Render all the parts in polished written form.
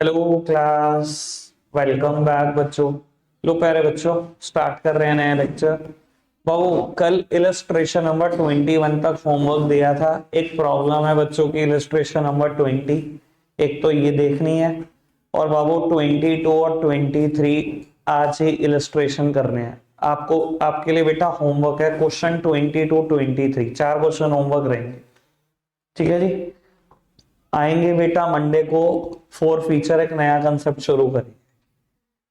Hello class. Welcome back बच्चों। लो प्यारे बच्चों, स्टार्ट कर रहे हैं नया लेक्चर। बाबू कल इलस्ट्रेशन नंबर 21 तक होमवर्क दिया था। एक प्रॉब्लम है बच्चों की इलस्ट्रेशन नंबर 20, एक तो ये देखनी है। और बाबू 22 और 23 आज ही इलस्ट्रेशन करने हैं आपको। आपके लिए बेटा होमवर्क है क्वेश्चन 22 23, 4 क्वेश्चन होमवर्क रहेंगे। ठीक है जी। आएंगे बेटा मंडे को। फोर फीचर एक नया कंसेप्ट शुरू करें।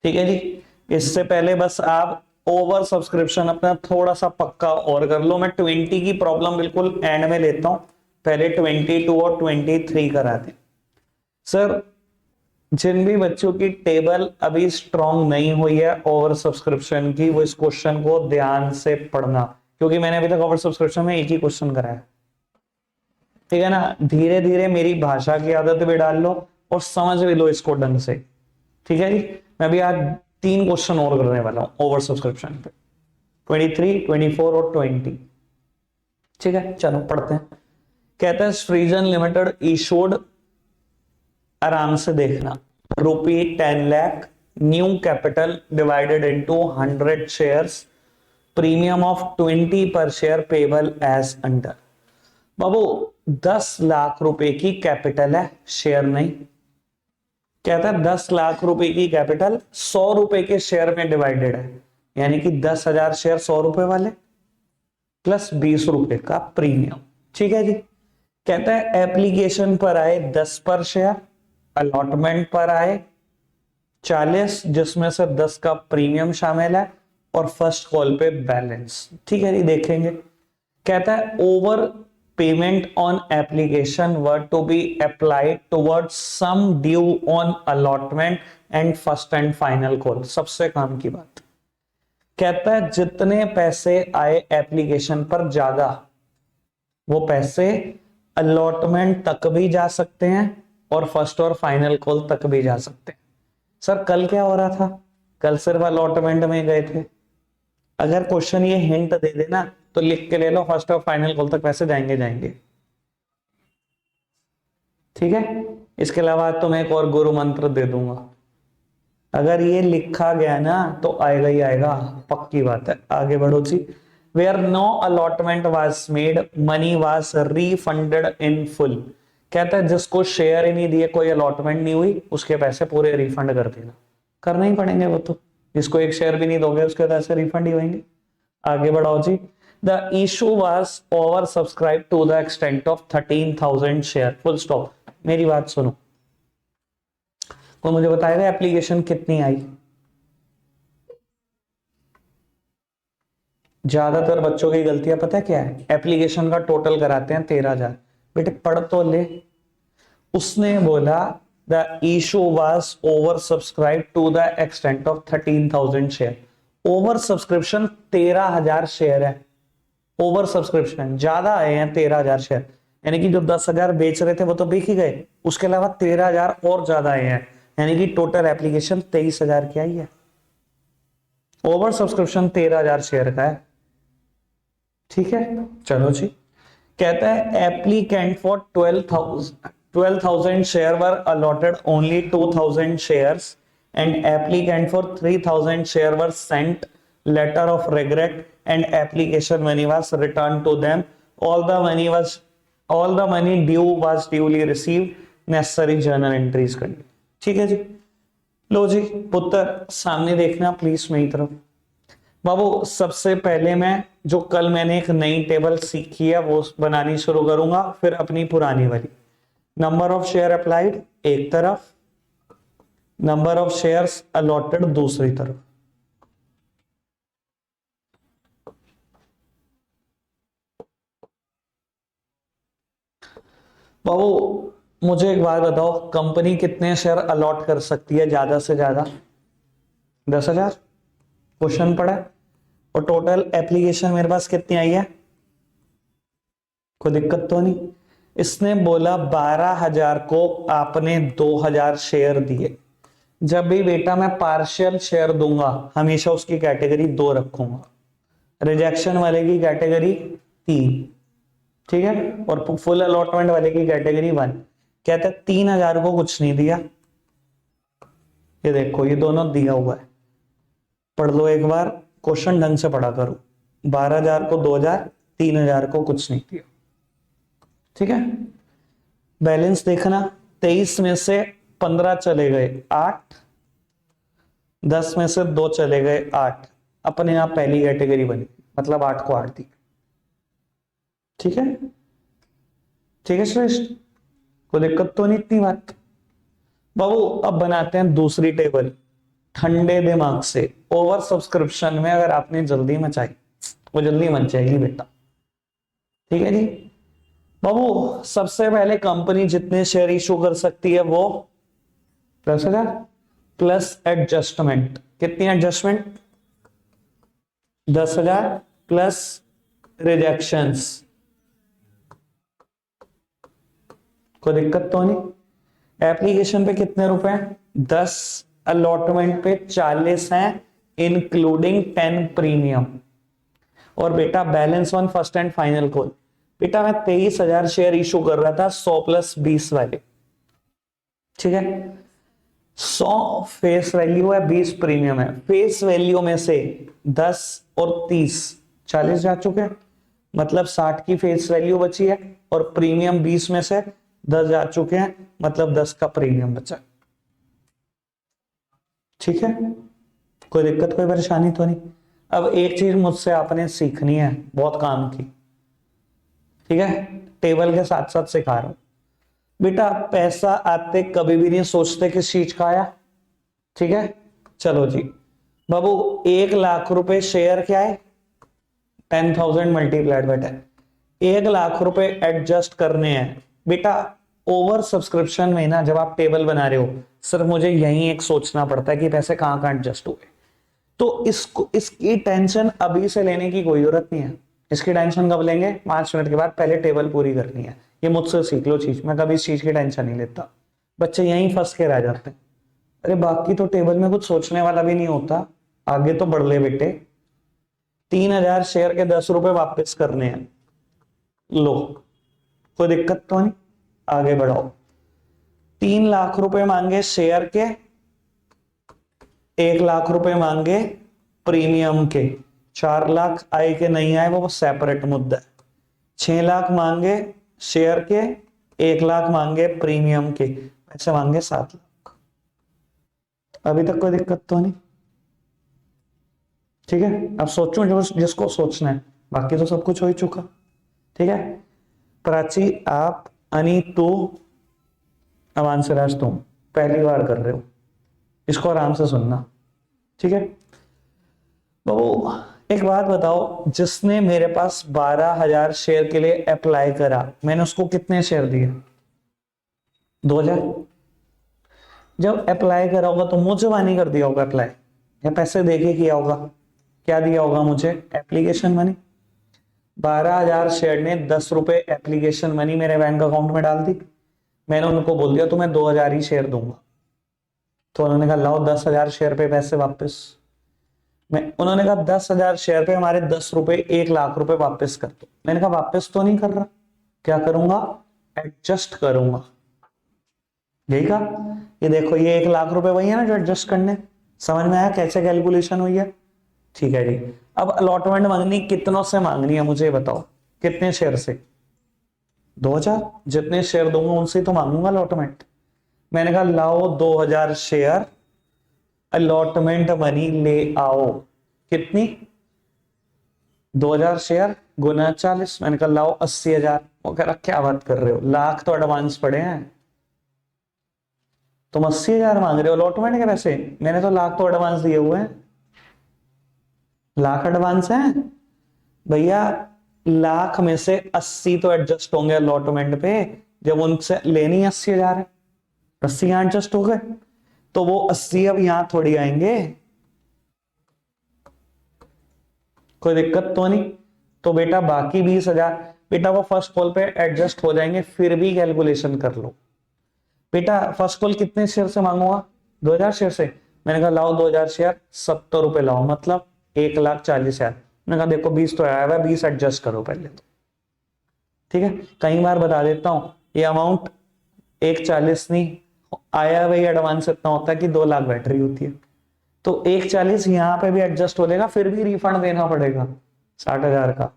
ठीक है जी। इससे पहले बस आप ओवर सब्सक्रिप्शन अपना थोड़ा सा पक्का और कर लो। मैं 20 की प्रॉब्लम बिल्कुल एंड में लेता हूं, पहले 22 और 23 करा दें। सर, जिन भी बच्चों की टेबल अभी स्ट्रांग नहीं हुई है ओवर सब्सक्रिप्शन की, वो इस क्वेश्चन को ध्यान से पढ़ना, क्योंकि मैंने अभी तक ओवर सब्सक्रिप्शन में एक ही क्वेश्चन कराया। ठीक है ना। धीरे धीरे मेरी भाषा की आदत भी डाल लो और समझ भी लो इसको ढंग से। ठीक है जी। मैं भी आज 3 क्वेश्चन और करने वाला हूं ओवर सब्सक्रिप्शन पे, 23, 24 और 20। ठीक है, चलो पढ़ते हैं। कहता है सृजन लिमिटेड इशूड, आराम से देखना, ₹10 lakh, new capital divided into 100 shares, premium of 20 पर शेयर पेबल एज अंडर। बाबू 10 लाख रुपए की कैपिटल है, शेयर नहीं। कहता है 10 लाख रुपए की कैपिटल 100 रुपए के शेयर में डिवाइडेड है, यानी कि 10,000 शेयर 100 रुपए वाले प्लस 20 रुपए का प्रीमियम। ठीक है जी। कहता है एप्लीकेशन पर आए 10 पर शेयर, अलॉटमेंट पर आए 40, जिसमें से 10 का प्रीमियम शामिल है, और फर्स्ट कॉल पे बैलेंस। ठीक है जी, देखेंगे। कहता है over payment on application were to be applied towards sum due on allotment and first and final call. सबसे काम की बात। कहता है जितने पैसे आए एप्लीकेशन पर ज्यादा, वो पैसे अलॉटमेंट तक भी जा सकते हैं और फर्स्ट और फाइनल कॉल तक भी जा सकते हैं। सर कल क्या हो रहा था? कल सिर्फ अलॉटमेंट में गए थे। अगर क्वेश्चन ये हिंट दे देना तो लिख के ले लो, फर्स्ट और फाइनल कॉल तक पैसे जाएंगे जाएंगे। ठीक है। इसके अलावा तो मैं एक और गुरु मंत्र दे दूंगा। अगर ये लिखा गया ना तो आएगा ही आएगा, पक्की बात है। आगे बढ़ो जी। Where no allotment was made, money was refunded in full. कहता है जिसको शेयर ही नहीं दिए, कोई अलॉटमेंट नहीं हुई, उसके पैसे पूरे रिफंड कर देना। करना ही पड़ेंगे वो तो। जिसको एक शेयर भी नहीं दोगे उसके पैसे रिफंड ही होंगे। आगे बढ़ाओ जी। The issue was over subscribe to the extent of 13,000 share, full stop. मेरी बात सुनो, तो मुझे बताएगा एप्लीकेशन कितनी आई। ज्यादातर बच्चों की गलतियां पता है क्या है? एप्लीकेशन का टोटल कराते हैं 13,000। बेटे पढ़ तो ले। उसने बोला the issue was over subscribe to the extent of 13,000 share. Over subscription 13,000 share है। ओवर सब्सक्रिप्शन ज्यादा आए हैं 13,000 शेयर, यानी कि जो 10,000 बेच रहे थे वो तो बिक ही गए, उसके अलावा 13,000 और ज्यादा आए हैं, यानी कि टोटल एप्लीकेशन 23,000 की आई है। ओवर सब्सक्रिप्शन 13,000 शेयर का है। ठीक है, चलो जी। कहता है applicant for 12,000 share were allotted only 2,000 shares and applicant for 3,000 share were sent letter of regret and application money was return to them. All the money due was duly received, necessary journal entries करनी। ठीक है जी। लो जी पुत्र, सामने देखना please मेरी तरफ। बाबू सबसे पहले मैं जो कल मैंने एक नई टेबल सीखी है वो बनानी शुरू करूंगा, फिर अपनी पुरानी वाली। नंबर ऑफ शेयर अप्लाइड एक तरफ, नंबर ऑफ शेयर्स अलॉटेड दूसरी तरफ। बाबू मुझे एक बात बताओ, कंपनी कितने शेयर अलॉट कर सकती है ज्यादा से ज्यादा? 10,000। क्वेश्चन पढ़ा है। और टोटल एप्लीकेशन मेरे पास कितनी आई है? कोई दिक्कत तो नहीं। इसने बोला 12,000 को आपने 2,000 शेयर दिए। जब भी बेटा मैं पार्शियल शेयर दूंगा हमेशा उसकी कैटेगरी 2 रखूंगा, रिजेक्शन वाले की कैटेगरी 3। ठीक है, और फुल अलॉटमेंट वाले की कैटेगरी 1। कहता है 3,000 को कुछ नहीं दिया, ये देखो ये दोनों दिया हुआ है, पढ़ लो एक बार, क्वेश्चन ढंग से पढ़ा करो। 12,000 को 2,000, 3,000 को कुछ नहीं दिया। ठीक है, बैलेंस देखना, 23 में से 15 चले गए 8, 10 में से 2 चले गए 8, अपने आप पहली कैटेगरी बनी, मतलब 8 को 8 दी। ठीक है, ठीक है श्रेष्ठ, कोई दिक्कत तो नहीं इतनी बात। बाबू अब बनाते हैं दूसरी टेबल, ठंडे दिमाग से। ओवर सब्सक्रिप्शन में अगर आपने जल्दी मचाई, वो जल्दी मच जाएगी बेटा। ठीक है जी बाबू, सबसे पहले कंपनी जितने शेयर इशू कर सकती है वो 10,000 प्लस एडजस्टमेंट। कितनी एडजस्टमेंट? 10,000 plus rejections. कोई दिक्कत तो नहीं। एप्लीकेशन पे कितने रुपए? 10, अलॉटमेंट पे 40 है, इंक्लूडिंग 10 प्रीमियम। और बेटा balance one first and final call. बेटा मैं 23,000 शेयर इशू कर रहा था 100 प्लस 20 वाले। ठीक है, 100 फेस वैल्यू है, 20 प्रीमियम है। फेस वैल्यू में से 10 और 30 40 जा चुके हैं, मतलब 60 की फेस वैल्यू बची है, और प्रीमियम 20 में से 10 जा चुके हैं, मतलब 10 का प्रीमियम बचा। ठीक है, कोई दिक्कत कोई परेशानी तो नहीं। अब एक चीज मुझसे आपने सीखनी है, बहुत काम की। ठीक है, टेबल के साथ साथ सिखा रहा हूं बेटा। पैसा आते कभी भी नहीं सोचते किस चीज का आया। ठीक है, चलो जी बाबू, 1,00,000 रुपए शेयर क्या है? 10,000 मल्टीप्लाइड बाय 10। 1,00,000 रुपए एडजस्ट करने हैं बेटा। ओवर सब्सक्रिप्शन में ना जब आप टेबल बना रहे हो, सिर्फ मुझे यही एक सोचना पड़ता है कि पैसे कहां कहां एडजस्ट हुए। तो इसकी टेंशन अभी से लेने की कोई जरूरत नहीं है। इसकी टेंशन कब लेंगे? 5 मिनट के बाद। पहले टेबल पूरी करनी है। ये मुझसे सीख लो चीज, मैं कभी इस चीज की टेंशन नहीं लेता। बच्चे यहीं फंस के रह जाते हैं। अरे बाकी तो टेबल में कुछ सोचने वाला भी नहीं होता, आगे तो बढ़ ले बेटे। 3,000 शेयर के 10 रुपए वापस करने हैं, लो कोई दिक्कत तो नहीं, आगे बढ़ाओ। 3,00,000 रुपए मांगे शेयर के, 1,00,000 रुपए मांगे प्रीमियम के। 4,00,000 आए के नहीं आए वो सेपरेट मुद्दा है। 6,00,000 मांगे शेयर के, 1,00,000 मांगे प्रीमियम के, पैसे मांगे 7,00,000। अभी तक कोई दिक्कत तो नहीं? ठीक है, अब सोचो जो जिसको सोचना है, बाकी तो सब कुछ हो ही चुका। ठीक है, प्राची आप, अनी तू, अमांसराज तुम पहली बार कर रहे हो, इसको आराम से सुनना। ठीक है बाबू, एक बात बताओ, जिसने मेरे पास 12,000 शेयर के लिए अप्लाई करा, मैंने उसको कितने शेयर दिए? 2,000। जब अप्लाई करा होगा तो मुझे नहीं कर दिया होगा अप्लाई, या पैसे देके किया होगा? क्या दिया होगा मुझे? Application money. 12,000 शेयर ने 10 रुपए एप्लीकेशन मनी मेरे बैंक अकाउंट में डाल दी। मैंने उनको बोल दिया तुम्हें 2,000 ही शेयर दूंगा। तो उन्होंने कहा लाओ 10,000 शेयर पे पैसे वापस। उन्होंने कहा 10,000 शेयर पे हमारे 10 रुपए 1,00,000 रुपए वापस कर दो। मैंने कहा वापस तो नहीं कर रहा, क्या करूंगा? एडजस्ट करूंगा। यही कहा, ये देखो ये 1,00,000 रुपए वही है ना जो एडजस्ट करने। समझ में आया कैसे कैलकुलेशन हुई है? ठीक है जी, अब अलॉटमेंट मांगनी कितनों से मांगनी है मुझे बताओ, कितने शेयर से? 2,000। जितने शेयर दूंगा उनसे तो मांगूंगा अलॉटमेंट। मैंने कहा लाओ 2,000 शेयर, अलॉटमेंट मनी ले आओ। कितनी? 2,000 शेयर गुना 40। मैंने कहा लाओ 80,000। वो कह रहा क्या बात कर रहे हो, लाख तो एडवांस पड़े हैं, तुम 80,000 मांग रहे हो अलॉटमेंट के पैसे? मैंने तो लाख तो एडवांस दिए हुए हैं। लाख एडवांस है भैया, लाख में से 80 तो एडजस्ट होंगे अलॉटमेंट पे, जब उनसे लेनी 80,000 है, 80 यहां एडजस्ट हो गए, तो वो 80 अब यहां थोड़ी आएंगे। कोई दिक्कत तो नहीं? तो बेटा बाकी 20,000 बेटा वो फर्स्ट कॉल पे एडजस्ट हो जाएंगे, फिर भी कैलकुलेशन कर लो। बेटा फर्स्ट कॉल कितने शेयर से मांगूंगा? 2,000 शेयर से। मैंने कहा लाओ 2,000 शेयर, 70 रुपए लाओ, मतलब 1,40,000। मैंने कहा देखो 20 तो आया हुआ, 20 एडजस्ट करो पहले तो। ठीक है, कई बार बता देता हूं, ये अमाउंट 1,40 नहीं, आया वही एडवांस इतना होता है कि 2 लाख बैटरी होती है, तो 1,40 यहाँ पे भी एडजस्ट हो जाएगा, फिर भी रिफंड देना पड़ेगा 60,000 का।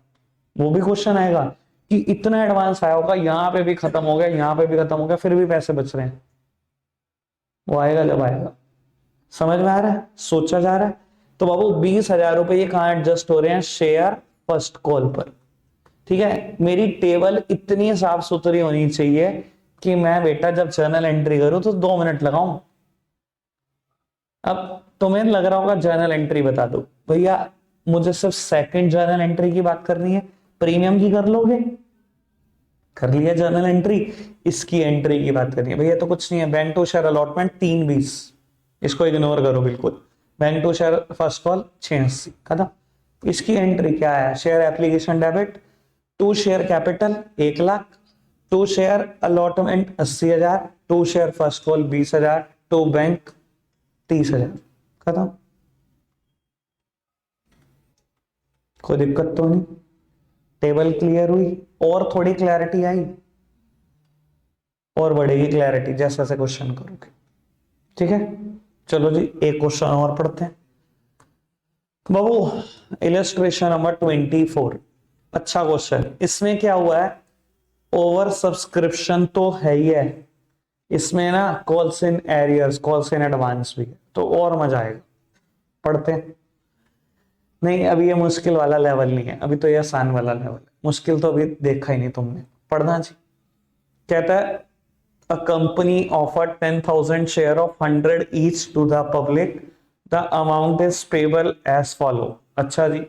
वो भी क्वेश्चन आएगा कि इतना एडवांस आया होगा, यहाँ पे भी खत्म हो गया, यहाँ पे भी खत्म हो गया, फिर भी पैसे बच रहे हैं। वो आएगा जब आएगा। समझ में आ रहा है, सोचा जा रहा है। तो बाबू 20,000 रुपए ये कहां एडजस्ट हो रहे हैं, शेयर फर्स्ट कॉल पर। ठीक है, मेरी टेबल इतनी साफ सुथरी होनी चाहिए कि मैं बेटा जब जर्नल एंट्री करूं तो 2 मिनट लगाऊं। अब तुम्हें लग रहा होगा जर्नल एंट्री बता दो, भैया मुझे सिर्फ सेकंड जर्नल एंट्री की बात करनी है, प्रीमियम की कर लोगे, कर लिया जर्नल एंट्री, इसकी एंट्री की बात करनी है भैया तो कुछ नहीं है, बैंक टू शेयर अलॉटमेंट 320, इसको इग्नोर करो बिल्कुल, bank to share first call 86 खत्म। इसकी एंट्री क्या है, share application debit, to share capital 1 lakh, to share allotment 80,000, to share first call 20,000, to bank 30,000 खत्म। कोई दिक्कत तो नहीं, टेबल क्लियर हुई और थोड़ी क्लैरिटी आई, और बढ़ेगी क्लैरिटी जैसे जैसे क्वेश्चन करोगे। ठीक है, चलो जी एक क्वेश्चन और पढ़ते हैं बाबू, इलस्ट्रेशन नंबर 24। अच्छा क्वेश्चन, इसमें क्या हुआ है, ओवर सब्सक्रिप्शन तो है ही है, इसमें ना calls in arrears, calls in advance भी है, तो और मजा आएगा। पढ़ते हैं, नहीं अभी ये मुश्किल वाला लेवल नहीं है, अभी तो ये आसान वाला लेवल है, मुश्किल तो अभी देखा ही नहीं तुमने। पढ़ना जी, कहता है a company offered 10,000 share of 100 each to the public, the amount is payable as follow। अच्छा जी,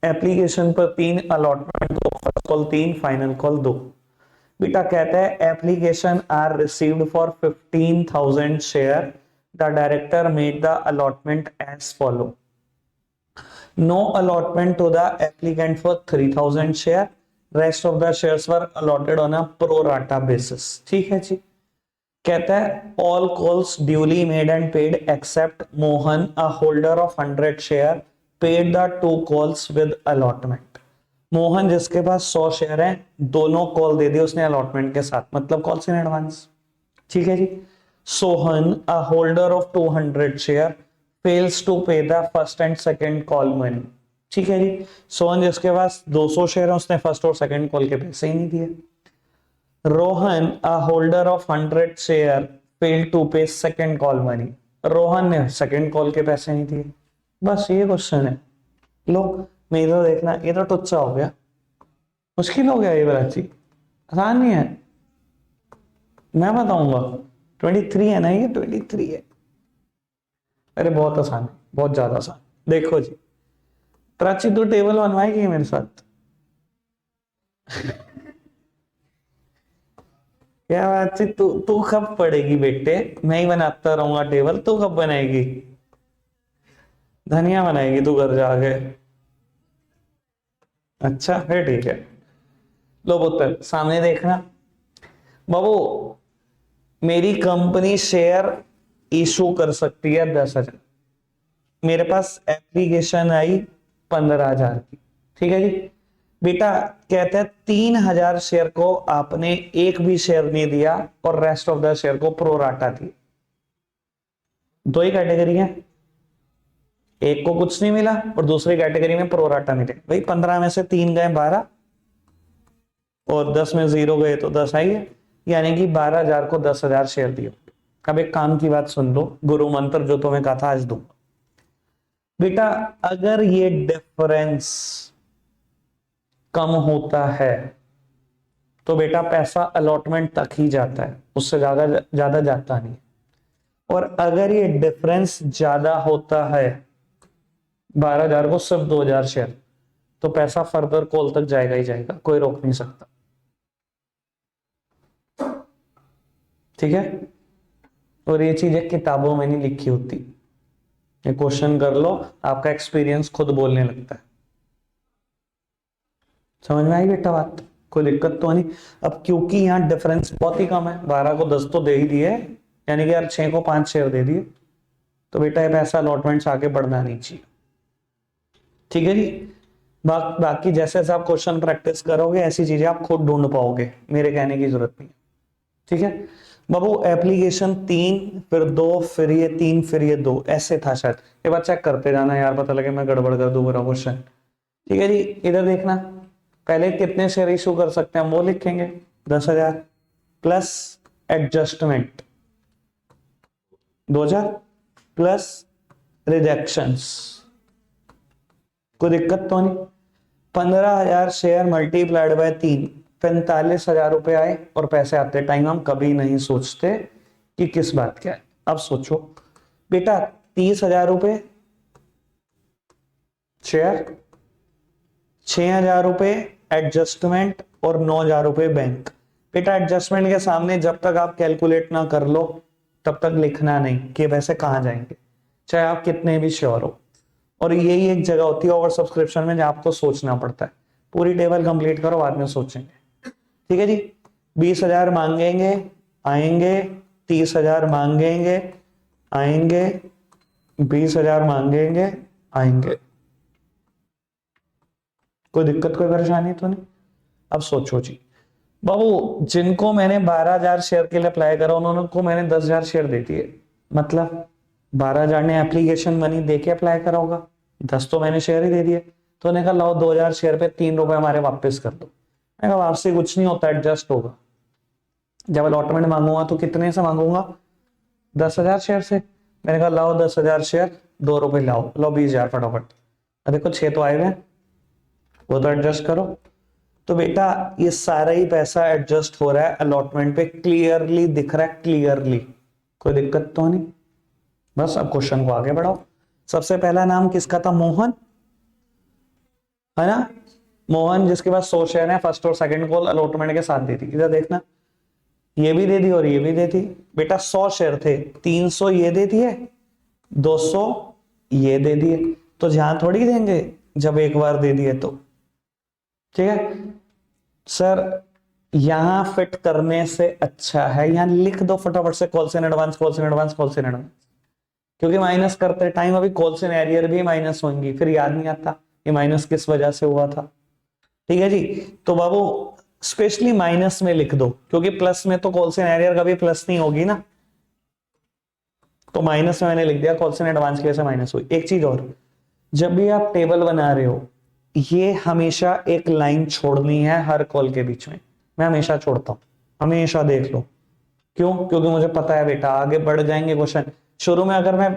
एप्लीकेशन पर 3 अलॉटमेंट, दो फर्स्ट कॉल 3, फाइनल कॉल 2। बेटा कहता है application are received for 15,000 share, the director made the allotment as follow, no allotment to the applicant for 3,000 share, rest of the shares were allotted on a pro rata basis. ठीक है जी, कहता है all calls duly made and paid except Mohan, a holder of 100 share, paid the 2 calls with allotment. Mohan जिसके पास 100 share है, दोनों call दे दिए उसने अलॉटमेंट के साथ, मतलब कॉल्स इन एडवांस। ठीक है जी, Sohan a holder of 200 share fails to pay the first and second call money. ठीक है जी, सोहन जिसके पास 200 शेयर है, उसने फर्स्ट और सेकंड कॉल के पैसे ही नहीं दिए। Rohan a holder of 100 share fail to pay second call money, Rohan ने सेकंड कॉल के पैसे नहीं दिए। बस ये क्वेश्चन है। लो मेरा देखना, ये तो टुच्चा हो गया, मुश्किल हो गया ये वाला चीज, आसान नहीं है, मैं बताऊंगा। 23 है ना, ये 23 है, अरे बहुत आसान है, बहुत ज्यादा आसान। देखो जी, प्राची तो टेबल बनवाएगी मेरे साथ क्या बात है, तू तू कब पढ़ेगी बेटे, मैं ही बनाता रहूंगा टेबल, तू कब बनाएगी, धनिया बनाएगी तू घर जाके। अच्छा फिर ठीक है, लो पुत्र सामने देखना बाबू, मेरी कंपनी शेयर इशू कर सकती है 10,000, मेरे पास एप्लीकेशन आई 15,000 की। ठीक है जी, बेटा कहते हैं 3,000 शेयर को आपने एक भी शेयर नहीं दिया और रेस्ट ऑफ द शेयर को प्रोराटा दी। दो ही कैटेगरी है, एक को कुछ नहीं मिला और दूसरी कैटेगरी में प्रोराटा मिले। भाई 15 में से 3 गए 12 और 10 में 0 गए तो 10 आई है, यानी कि 12,000 को 10,000 शेयर दिए। अब एक काम की बात सुन लो, गुरु मंत्र जो तुम्हें कहा था आज दूंगा। बेटा अगर ये डिफरेंस कम होता है तो बेटा पैसा अलॉटमेंट तक ही जाता है, उससे ज्यादा ज्यादा जाता नहीं। और अगर ये डिफरेंस ज्यादा होता है, 12,000 को सिर्फ 2,000 शेयर, तो पैसा फर्दर कॉल तक जाएगा ही जाएगा, कोई रोक नहीं सकता। ठीक है, और ये चीजें किताबों में नहीं लिखी होती, ये क्वेश्चन कर लो, आपका एक्सपीरियंस खुद बोलने लगता है। समझ में आई बेटा बात, कोई दिक्कत तो नहीं। अब क्योंकि यहाँ डिफरेंस बहुत ही कम है, 12 को 10 तो दे ही दिए, यानी कि यार 6 को 5 शेयर दे दिए, तो बेटा ये पैसा अलॉटमेंट से आगे बढ़ना नहीं चाहिए। ठीक है जी, बाकी जैसे जैसे आप क्वेश्चन प्रैक्टिस करोगे ऐसी चीजें आप खुद ढूंढ पाओगे, मेरे कहने की जरूरत नहीं है। ठीक है, बाबू एप्लीकेशन 3 फिर 2 फिर ये 3 फिर ये 2 ऐसे था शायद। ये बात चेक करते जाना यार, पता लगे मैं गड़बड़ कर दूं पूरा क्वेश्चन। ठीक है जी, इधर देखना, पहले कितने शेयर इशू कर सकते हैं हम वो लिखेंगे, 10,000 प्लस एडजस्टमेंट 2,000 प्लस रिजेक्शंस, कोई दिक्कत तो नहीं। 15,000 शेयर मल्टीप्लाइड बाय 3, 45,000 रुपए आए। और पैसे आते टाइम हम कभी नहीं सोचते कि किस बात क्या है। अब सोचो बेटा, 30,000 रुपए शेयर, 6,000 रुपए एडजस्टमेंट और 9,000 रुपए बैंक। बेटा एडजस्टमेंट के सामने जब तक आप कैलकुलेट ना कर लो तब तक लिखना नहीं कि पैसे कहां जाएंगे, चाहे आप कितने भी श्योर हो। और यही एक जगह होती है ओवर सब्सक्रिप्शन में जहां आपको सोचना पड़ता है। पूरी टेबल कंप्लीट करो, बाद में सोचेंगे। ठीक है जी, 20,000 मांगेंगे आएंगे, 30,000 मांगेंगे आएंगे, 20,000 मांगेंगे आएंगे। कोई दिक्कत कोई परेशानी तो नहीं। अब सोचो जी बाबू, जिनको मैंने 12,000 शेयर के लिए अप्लाई करा उन्होंने को मैंने 10,000 शेयर दे दिए, मतलब 12,000 ने एप्लीकेशन मनी दे के अप्लाई करा होगा, 10 तो मैंने शेयर ही दे दिए। तो उन्होंने कहा लाओ 2,000 शेयर पे 3 रुपए हमारे वापस कर दो। मैं कहा आपसे कुछ नहीं होता, एडजस्ट होगा। जब अलॉटमेंट मांगूंगा तो कितने से मांगूंगा, 10,000 शेयर से। मैंने कहा लाओ 10,000 शेयर, 2 रुपए लाओ, लो 20,000 फटाफट। देखो 6 तो आए हुए, वो तो एडजस्ट करो। तो बेटा ये सारा ही पैसा एडजस्ट हो रहा है अलॉटमेंट पे, क्लियरली दिख रहा है, क्लियरली, कोई दिक्कत तो नहीं। बस अब क्वेश्चन को आगे बढ़ाओ। सबसे पहला नाम किसका था, मोहन, है ना। मोहन जिसके पास 100 शेयर है, फर्स्ट और सेकंड कॉल अलॉटमेंट के साथ दी थी। इधर देखना, ये भी दे दी और ये भी दे दी। बेटा 100 शेयर थे, 300 ये दे दिए, 200 ये दे दिए। तो जहां थोड़ी देंगे जब एक बार दे दिए तो। ठीक है सर, यहां फिट करने से अच्छा है यहां लिख दो फटाफट से कॉल से एडवांस, कॉल से एडवांस, कॉल से एडवांस। क्योंकि माइनस करते टाइम अभी कॉल से एरियर भी माइनस होंगी, फिर याद नहीं आता ये माइनस किस वजह से हुआ था। ठीक है जी, तो बाबू स्पेशली माइनस में लिख दो, क्योंकि प्लस में तो कॉल से एरियर कभी प्लस नहीं होगी ना। तो माइनस में मैंने लिख दिया, कॉल से एडवांस की वजह से माइनस हुई। एक चीज और, जब भी आप टेबल बना रहे हो ये हमेशा एक लाइन छोड़नी है हर कॉल के बीच में। मैं हमेशा छोड़ता हूं, हमेशा देख लो। क्यों, क्योंकि मुझे पता है बेटा आगे बढ़ जाएंगे क्वेश्चन। शुरू में अगर मैं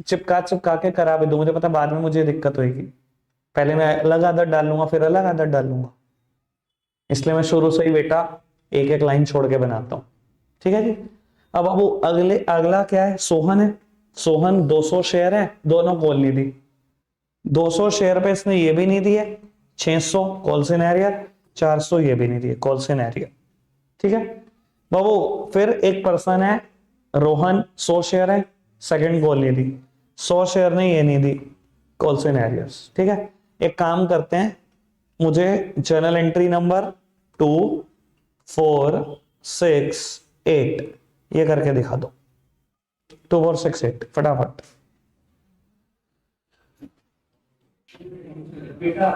चिपका चिपका के करा भी दूं, मुझे पता बाद में मुझे दिक्कत होगी। पहले मैं अलग आदत डाल लूंगा, फिर अलग आदत डाल लूंगा। इसलिए मैं शुरू से ही बेटा एक एक लाइन छोड़ के बनाता हूं। ठीक है जी। अब बाबू अगला क्या है, सोहन है। सोहन 200 शेयर है, दोनों कॉल नहीं दी। 200 शेयर पे इसने ये भी नहीं दिए, 600 कॉल सिनेरियर, 400 ये भी नहीं दिए कॉल सिनेरियर। ठीक है बाबू, फिर एक पर्सन है रोहन, 100 शेयर है, सेकंड कॉल नहीं दी, 100 शेयर ने ये नहीं दी कॉल सिनेरियर्स। ठीक है, एक काम करते हैं, मुझे जर्नल एंट्री नंबर 2 4 6 8 ये करके दिखा दो, 2 4 6 8 फटाफट। बेटा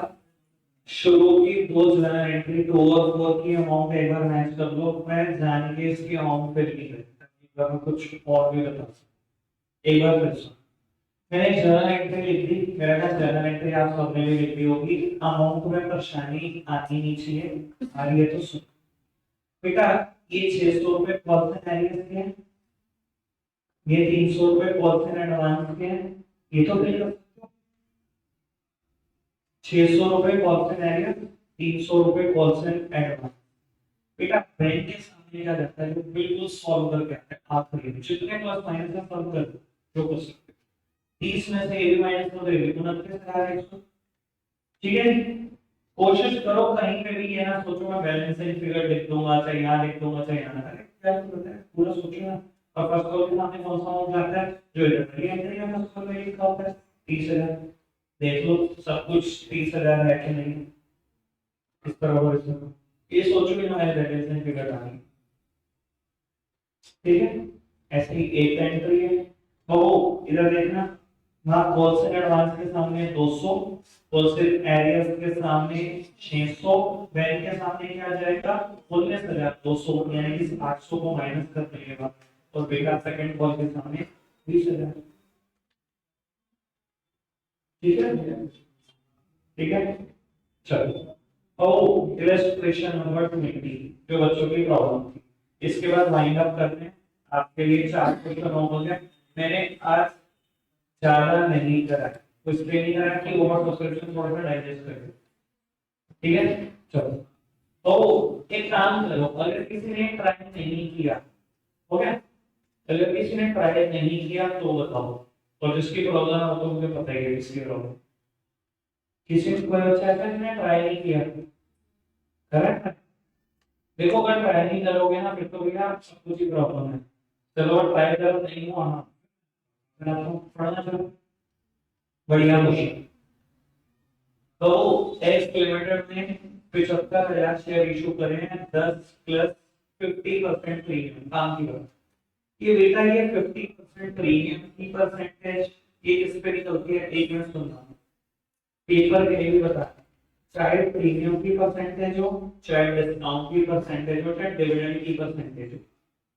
शुरू की 2 जर्नल एंट्री 2 और 4 की अमाउंट एक बार मैच कर लो। मैं जान के इसकी अमाउंट फिर नहीं करता, एक बार मैं कुछ और भी बता सकता। एक बार फिर से मैंने जर्नल एंट्री लिख दी, मेरा ना जर्नल एंट्री आप सबने भी लिखी होगी। अमाउंट में परेशानी आनी नहीं चाहिए, आ रही है तो सुन। बेटा ये 600 रुपए कॉल से एरियर के हैं, ये 300 रुपए कॉल से एडवांस के हैं, ये तो फिर 600 रुपए कॉल से एरियर, 300 रुपए कॉल से एडवांस। बेटा बैंक के सामने क्या जाता है, बिल्कुल सॉल्व करके आता है। आप करिए जितने प्लस माइनस है सॉल्व कर दो जो कर सकते। 30 में से ये भी माइनस कर देंगे, 29 आ रहा है इसको। ठीक है, कोशिश करो कहीं पे भी ये ना सोचो मैं बैलेंसिंग फिगर लिख दूंगा, चाहे यहाँ लिख दूंगा, चाहे यहाँ ना। क्या होता है पूरा सोचो ना। और फर्स्ट कॉल के सामने कौन सा अमाउंट आता है, जो इधर ये एंट्री है फर्स्ट कॉल में लिखा होता है 30,000। देख लो सब कुछ 30,000 है कि नहीं, इस तरह हो इसमें ये सोचो कि मैं बैलेंसिंग फिगर डालूंगा। ठीक है, ऐसी एक एंट्री है। तो इधर देखना हाँ, कोलसन एडवांस के सामने 200, कोलसन एरियस के सामने 600, वैन के सामने क्या आ जाएगा, 19,200, यानी कि 800 को माइनस कर देगा, और बेटा सेकंड कॉल के सामने 20,000। ठीक है, ठीक है, चलो। ओ इलस्ट्रेशन नंबर 20, जो बच्चों की प्रॉब्लम थी, इसके बाद वाइंड अप करते हैं। आपके लिए 4 क्वेश्चन हो गए। मैंने आज ज्यादा नहीं करा, कुछ भी नहीं करा कि ओवर सब्सक्रिप्शन थोड़ा सा डाइजेस्ट करें। ठीक है, चलो। तो एक काम करो, अगर किसी ने ट्राई नहीं किया, हो गया, अगर किसी ने ट्राई नहीं किया तो बताओ, और जिसकी प्रॉब्लम है वो तो मुझे पता ही है किसकी प्रॉब्लम। किसी ने कोई बच्चा ऐसा जिसने ट्राई नहीं किया, करेक्ट। देखो अगर ट्राई नहीं करोगे ना, फिर तो भैया सब कुछ ही प्रॉब्लम है। चलो अगर ट्राई करो नहीं हुआ ना, फिर आपको पढ़ना चलो। बढ़िया क्वेश्चन। तो एक्स लिमिटेड ने 75,000 शेयर इशू करे हैं, 10 प्लस 50% प्रीमियम, काम की बात। ये बेटा ये 50% प्रीमियम की परसेंटेज ये किस पे निकलती है, एक मिनट सुनना, पेपर के लिए भी बता। चाहे प्रीमियम की परसेंटेज हो, चाहे डिस्काउंट की परसेंटेज हो, चाहे डिविडेंड की परसेंटेज हो,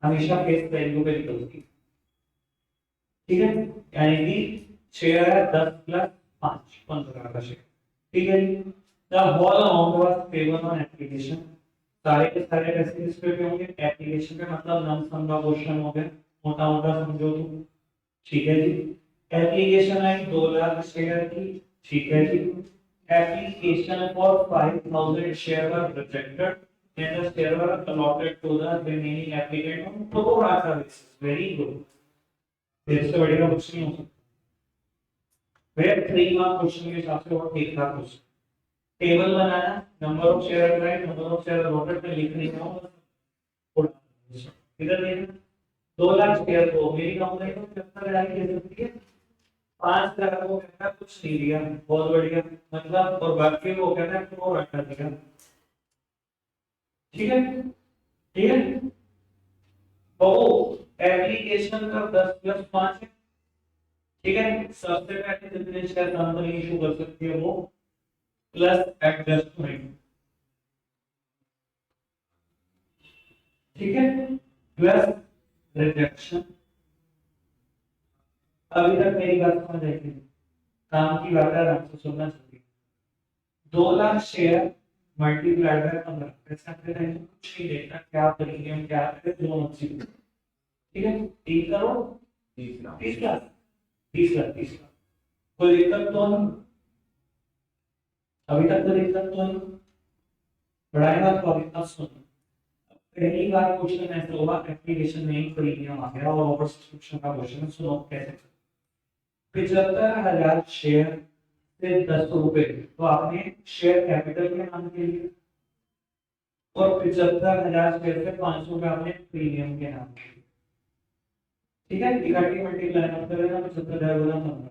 हमेशा फेस वैल्यू पे निकलती है। ठीक है, यानी कि शेयर है 10 प्लस 5, 15 का शेयर। ठीक है जी। The whole amount was payable on application, सारे के सारे पैसे किस पे होंगे, एप्लीकेशन पे, मतलब लम सम का क्वेश्चन हो गया, मोटा मोटा समझो तो। ठीक है जी। एप्लीकेशन आई 2 लाख शेयर की। ठीक है जी। Application for 5,000 share were rejected and the share were allotted to the remaining applicant on pro rata basis. Very good. इससे बढ़िया कुछ नहीं हो सकता। वेब 3 मार्क क्वेश्चन के हिसाब से वो ठीक ठाक question. Table banana, number of share right, number of share allotted में लिख नहीं रहा हूं, इधर देखना। 2 लाख शेयर को मेरी कंपनी को 75,000 की दे सकती है, 5 लाख को कहता है कुछ नहीं दिया, बहुत बढ़िया, मतलब, और बाकी वो कहता है प्रो राटा दिया। ठीक है, ठीक है। तो एप्लीकेशन का 10 प्लस 5 है। ठीक है, सबसे पहले जितने शेयर कंपनी इशू कर सकती है वो, प्लस एडजस्टमेंट। ठीक है, प्लस रिजेक्शन। अभी तक मेरी बात समझ आई थी, काम की बात है, आराम से सुनना चाहिए। 2 लाख शेयर मल्टीप्लाइड बाय 15, ऐसा करते हैं, कुछ नहीं देखना क्या प्रीमियम क्या है, दोनों चीज। ठीक है, 3 करोड़ 30 लाख, 30 लाख, 30 लाख, 30 लाख। कोई दिक्कत तो नहीं, अभी तक तो दिक्कत तो नहीं, बढ़ाई बात को अभी तक सुनो। पहली बार क्वेश्चन ऐसा होगा, एप्लीकेशन में ही प्रीमियम आ गया और ओवर सब्सक्रिप्शन का क्वेश्चन, सुनो कैसे। 75,000 शेयर से 10 रुपए, तो आपने शेयर कैपिटल के नाम के लिए, और 75,000 शेयर से 500 आपने प्रीमियम के नाम के लिए। ठीक है, इकट्ठी मल्टीप्लाई मत कर लेना, 75,000 गुना 15।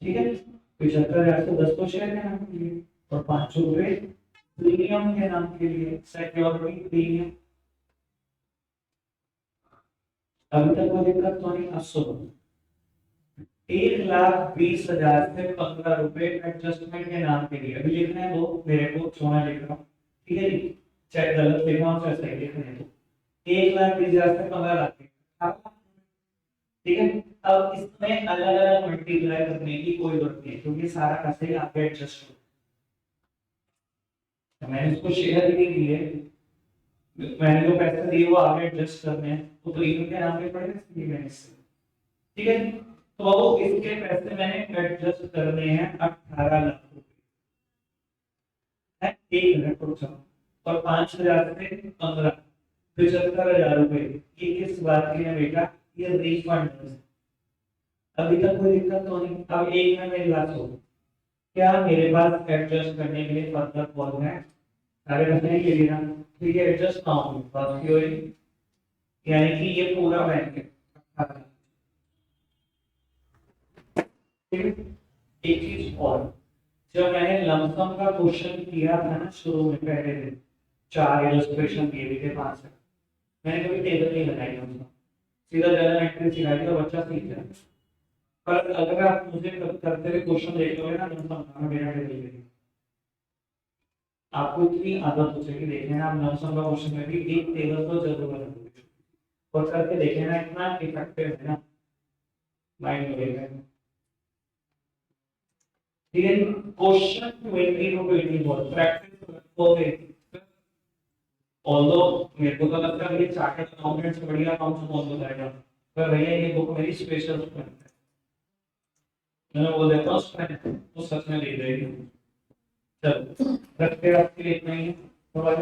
ठीक है, 75,000 से 10 तो शेयर के नाम के लिए, और 500 रुपए प्रीमियम के नाम के लिए, सिक्योरिटी प्रीमियम। अभी तक कोई दिक्कत तो नहीं, अब सुनो। 1,20,000 से 15 रुपए एडजस्टमेंट के नाम के लिए, अभी लिखना है तो मेरे को छोड़ा लिख रहा हूँ। ठीक है जी, चाहे गलत लिखना हो चाहे सही लिखना है, तो 1,20,000 से 15 लाख। ठीक है, अब इसमें अलग अलग मल्टीप्लाई करने की कोई जरूरत नहीं, क्योंकि सारा कैसे ही आपके एडजस्ट हो। मैंने इसको शेयर ही दिए, मैंने जो पैसे दिए वो आगे एडजस्ट करने हैं, तो प्रीमियम के नाम पे पड़ेगा, इसलिए मैंने इससे। ठीक है, तो इसके पैसे मैंने एडजस्ट करने हैं 18 लाख रुपए, 1 मिनट रुक जाओ, और 5,000 से 15, 75,000 रुपए, ये किस बात के लिए बेटा, ये रिफंड है। अभी तक कोई दिक्कत तो नहीं, अब एक में मेरी बात सुनो, क्या मेरे पास एडजस्ट करने के लिए फर्दर कॉल है, सारे रखने के लिए ना, तो ये एडजस्ट ना हो बात की होगी, यानी कि ये पूरा बैंक है। ठीक है, एक चीज और, जब मैंने लमसम का क्वेश्चन किया था ना शुरू में, पहले दिन 4 इलस्ट्रेशन दिए थे 5 से, मैंने कभी टेबल नहीं लगाई लमसम, सीधा जनरल एंट्री सिखाई थी और बच्चा सीख गया। पर अगर आप मुझे करते हुए क्वेश्चन देख लोगे ना तो समझाना मेरा टेबल पे आपको इतनी आदत हो जाएगी देखने ना, आप नमसम का क्वेश्चन में भी एक टेबल तो जरूर बनाओगे और करके देखे ना, इतना इफेक्टिव है ना, माइंड में रहेगा। ठीक है, क्वेश्चन 20 टू 24 प्रैक्टिस करोगे। ऑल्दो मेरे को तो लगता है ये चार्टर्ड अकाउंटेंट से बढ़िया अकाउंट्स कौन बताएगा, पर भैया ये बुक मेरी स्पेशल है, मैंने वो देखा उसमें तो सच में लिख रही है। चलो रखते आपके लिए इतना ही है। थोड़ा